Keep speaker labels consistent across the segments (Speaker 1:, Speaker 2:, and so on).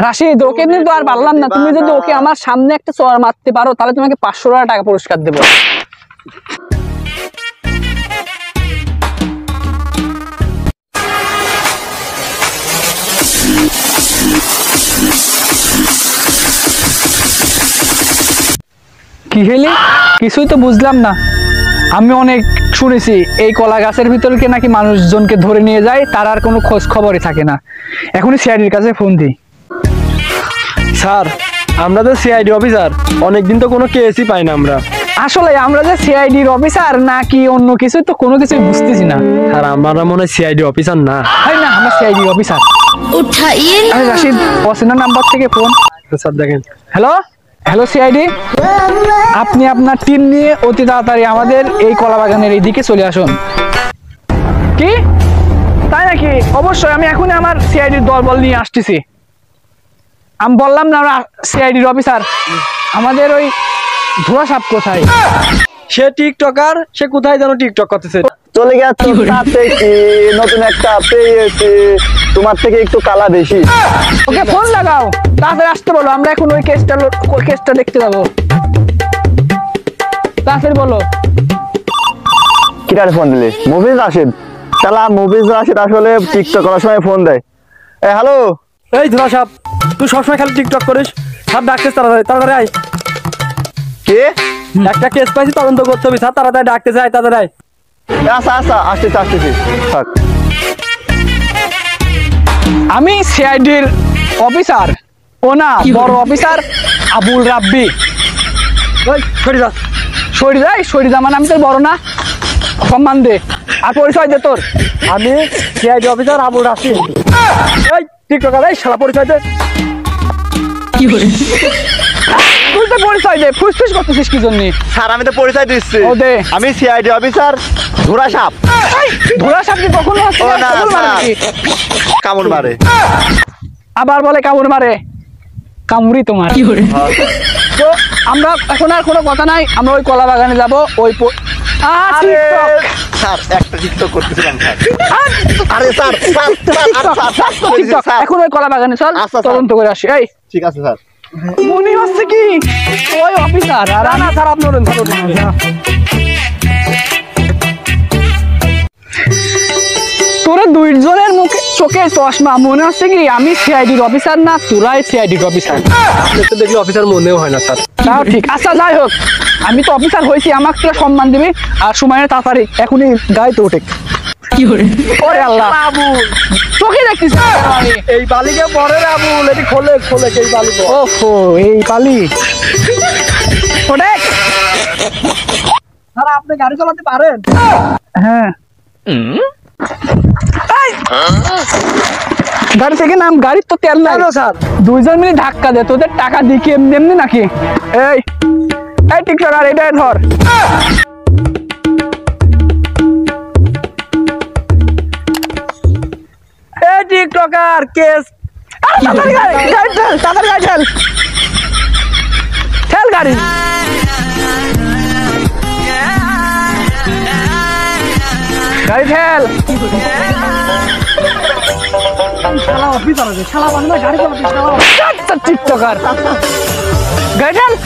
Speaker 1: রাশিদ, ওকে কিন্তু আর পারলাম না। তুমি যদি ওকে আমার সামনে একটা চড় মারতে পারো তাহলে তোমাকে 500 টাকা পুরস্কার দেবো। কি হইলি? কিছুই তো বুঝলাম না। আমি অনেক শুনেছি এই কলা গাছের ভিতরকে নাকি মানুষজনকে ধরে নিয়ে যায়, তার আর কোনো খোঁজ খবরই থাকে না। এখনই সিআইডির কাছে ফোন দিই।
Speaker 2: স্যার, আমরা তো সিআইডি অফিসার, অনেকদিন তো কোনো কেসই পাই না আমরা।
Speaker 1: আসলে আমরা যে সিআইডির অফিসার নাকি অন্য কিছু তো কোনো কিছুই বুঝতেছি না।
Speaker 2: স্যার, আমরা মনে হয় সিআইডি অফিসার না।
Speaker 1: না, আমরা সিআইডির অফিসার। আরে রাশিদ, অচেনা নাম্বার থেকে ফোন।
Speaker 2: স্যার দেখেন।
Speaker 1: হ্যালো হ্যালো সিআইডি, আপনি আপনার টিম নিয়ে অতি তাড়াতাড়ি আমাদের এই কলা বাগানের এই দিকে চলে আসুন। কি তাই নাকি? অবশ্যই, আমি এখনই আমার সিআইডির দলবল নিয়ে আসতেছি। আমি বললাম না আমরা সিআইডির অফিসার। আমাদের ওই ধোয়া সাপ কোথায়?
Speaker 2: সে টিকটকার, সে কোথায় যেন টিকটক করতেছে।
Speaker 3: চলে গেছে তাতে কি, নতুন একটা পেয়েছি, তোমার থেকে একটু কালা বেশি।
Speaker 1: ওকে ফোন লাগাও, তাড়াতাড়ি আসতে বলো। আমরা এখন ওই কেসটা দেখতে যাবো। তাড়াতাড়ি বলো।
Speaker 3: কিরারে ফোন দিলি? মুভিজ রাশিদ। শালা মুভিজ রাশিদ আসলে টিকটক করার সময় ফোন দেয়। হ্যালো,
Speaker 2: এই ধরা সাপ, তুই সবসময় খালি টিকটক করিস। সাপ ডাকতেছ, তাড়াতাড়ি তাড়াতাড়ি আয়।
Speaker 3: কে?
Speaker 2: একটা কেস পাইছি, তদন্ত করতে হবে। স্যার তাড়াতাড়ি ডাকতে চাই, তাড়াতাড়ি আয়।
Speaker 3: আচ্ছা আচ্ছা, আসতেছি। থাক।
Speaker 1: আমি সিআইডির অফিসার, ও না বড় অফিসার আবুল রাব্বি। সরিদা মানে আমি তোর বড় না? সম্মান দে আর পরিচয় দে তোর।
Speaker 2: আমি সিআইডি অফিসার আবুল রাশিদ। এই টিকটকার, এই শালা পরিচয় দে।
Speaker 1: কি করে তুই তো পরিচয় দে? ফুসফুস করতেছিস কি জন্য?
Speaker 3: স্যার, আমি তো পরিচয় দিচ্ছি।
Speaker 1: ও দে।
Speaker 3: আমি সিআইডি অফিসার ধুরা সাপ।
Speaker 1: ধোরা সাপ কি কখনো হচ্ছে?
Speaker 3: ও না, কামড় মারে।
Speaker 1: আবার বলে কামড় মারে? কামড়ি তোমার। কি করে? তো আমরা এখন আর কোনো কথা নাই, আমরা ওই কলা বাগানে যাবো। ওই
Speaker 3: স্যার, একটা টিকটক করতেছিলাম স্যার। আরে স্যার,
Speaker 1: এখন ওই কলা বাগানে চল, তদন্ত করে আসি। এই
Speaker 3: ঠিক আছে স্যার।
Speaker 1: মনে হচ্ছে কি ওই অফিসার? আর
Speaker 2: না স্যার, আপনি ওঠেন।
Speaker 1: তোরা দুইজনের মুখে চোখে চশমা, মনে হচ্ছে কি আমি সিআইডির অফিসার না তোরাই সিআইডির অফিসার?
Speaker 2: তো দেখলে অফিসার মনেও হয় না স্যার।
Speaker 1: তাও ঠিক। আচ্ছা যাই হোক, আমি তো অফিসার হয়েছি, আমাকে তো সম্মান দিবি। আর সময়ের তাড়াতাড়ি এখনই গাড়িতে উঠে। কি করে? ওরে আল্লাহ, চোখে দেখতেছি
Speaker 2: এই বালিকে পরে আবুল, এটি খোলে এই বালি।
Speaker 1: ওহো, এই বালি ওঠে।
Speaker 2: স্যার, আপনি গাড়ি চালাতে পারেন?
Speaker 1: হ্যাঁ। গাড়ি থেকে নাম, গাড়ির তো তেল নাই।
Speaker 2: স্যার,
Speaker 1: দুইজন মিলে ধাক্কা দে, তোদের টাকা দিই কি এমনি এমনি নাকি? এই টিকটকার, এটাই ধর।
Speaker 2: এই টিকটকার কেস।
Speaker 1: তাড়াতাড়ি গাড়ি ঠেল। টিকটকার, গাড়ি ঠেল।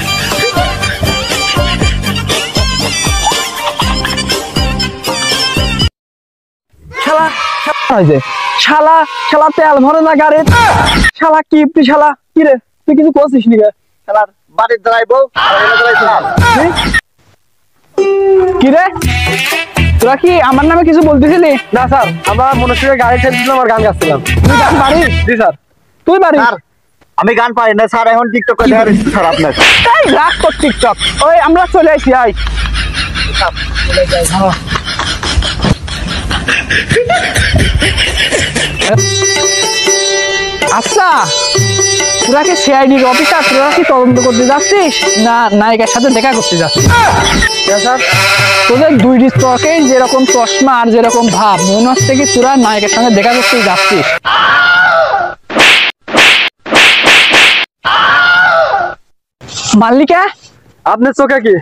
Speaker 1: শালা তেল ভরে না গাড়ি। শালা কি শালা, কি রে তুই কিছু করছিস নি?
Speaker 3: শালার বাড়ির ড্রাইভার
Speaker 1: কি রে, তোরা কি আমার নামে কিছু বলতেছিলি?
Speaker 2: না স্যার, আমরা মনুষ্যের গাড়ি ঠেলছিলাম আর গান গাচ্ছিলাম।
Speaker 1: তুই গান পারি?
Speaker 2: জি স্যার।
Speaker 1: তুই পারি?
Speaker 3: আমি গান পারি না স্যার, এখন টিকটক করে দেখা দিচ্ছি স্যার আপনার।
Speaker 1: এই রাগ তোর টিকটক। ওই আমরা চলে আসি। আয় আচ্ছা, তোরা কি সিআইডির অফিসার? তোরা কি তদন্ত করতে যাচ্ছিস না নায়িকার সাথে দেখা করতে যাচ্ছিস? স্যার, তোদের দুই টিকটকে যেরকম চশমা আর যেরকম ভাব, মনে হচ্ছে কি তোরা নায়িকার সঙ্গে দেখা করতে যাচ্ছিস। মাল্লিকা,
Speaker 2: আপনার চোখে কি?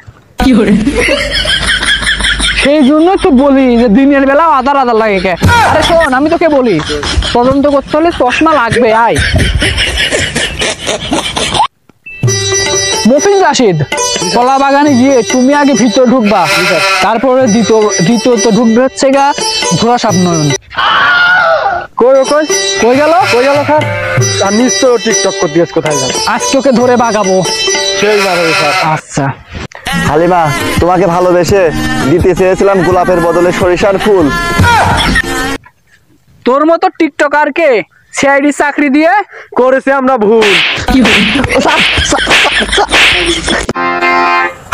Speaker 1: সেই জন্য তো বলি যে দিনের বেলা আধার আধার লাগে কে। আরে শোন, আমি তোকে বলি তদন্ত করতে হলে চশমা লাগবে। আয় মফিজ রাশিদ, কলা বাগানে গিয়ে তুমি আগে ভিতর ঢুকবা, তারপরে দ্বিতীয়ত ঢুকবে হচ্ছে গা ধোরা সাপ নয়ন।
Speaker 2: কই কই
Speaker 1: কই গেল
Speaker 2: স্যার? আর নিশ্চয় টিকটক করতে গেছে, কোথায় যাবে?
Speaker 1: আজ তোকে ধরে বাগাবো।
Speaker 2: সেই বার হবে স্যার।
Speaker 1: আচ্ছা
Speaker 3: হালিমা, তোমাকে ভালোবেসে দিতে চেয়েছিলাম গোলাপের বদলে সরিষার ফুল।
Speaker 1: তোর মতো টিকটকারকে সিআইডি চাকরি দিয়ে
Speaker 2: করেছে আমরা ভুল।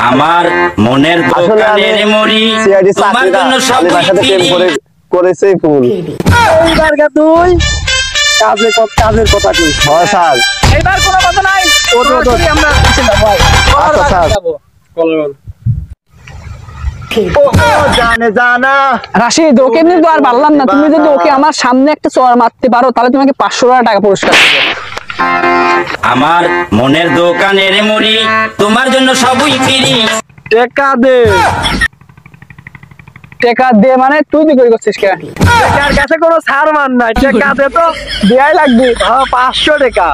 Speaker 4: আমার মনের
Speaker 3: আসলে আমি
Speaker 4: দোকানের মুড়ি
Speaker 3: সিআইডি
Speaker 4: তোমার
Speaker 3: চাকরিটা
Speaker 4: জন্য
Speaker 3: হালিমার সাথে প্রেম করে করেছে ফুল।
Speaker 2: এইবার তুই কাজের কথা কই।
Speaker 3: হয় স্যার।
Speaker 1: এবার কোনো কথা নাই, সরাসরি আমরা এসে যাবো। আয়।
Speaker 3: আচ্ছা স্যার। জানে জানা
Speaker 1: রাশিদ, ওকে কিন্তু আর পারলাম না। তুমি যদি ওকে আমার সামনে একটা চড় মারতে পারো তাহলে তোমাকে 500 টাকা পুরস্কার দেবো।
Speaker 4: আমার মনের দোকানের মুড়ি তোমার জন্য সবই ফ্রি।
Speaker 2: টেকা দে।
Speaker 1: টাকা দে মানে তুই কি করছিস কে?
Speaker 2: টেকার কাছে কোনো ছাড় মান নাই, টেকা দে তো।
Speaker 1: দেয়াই লাগবে।
Speaker 2: 500 টাকা।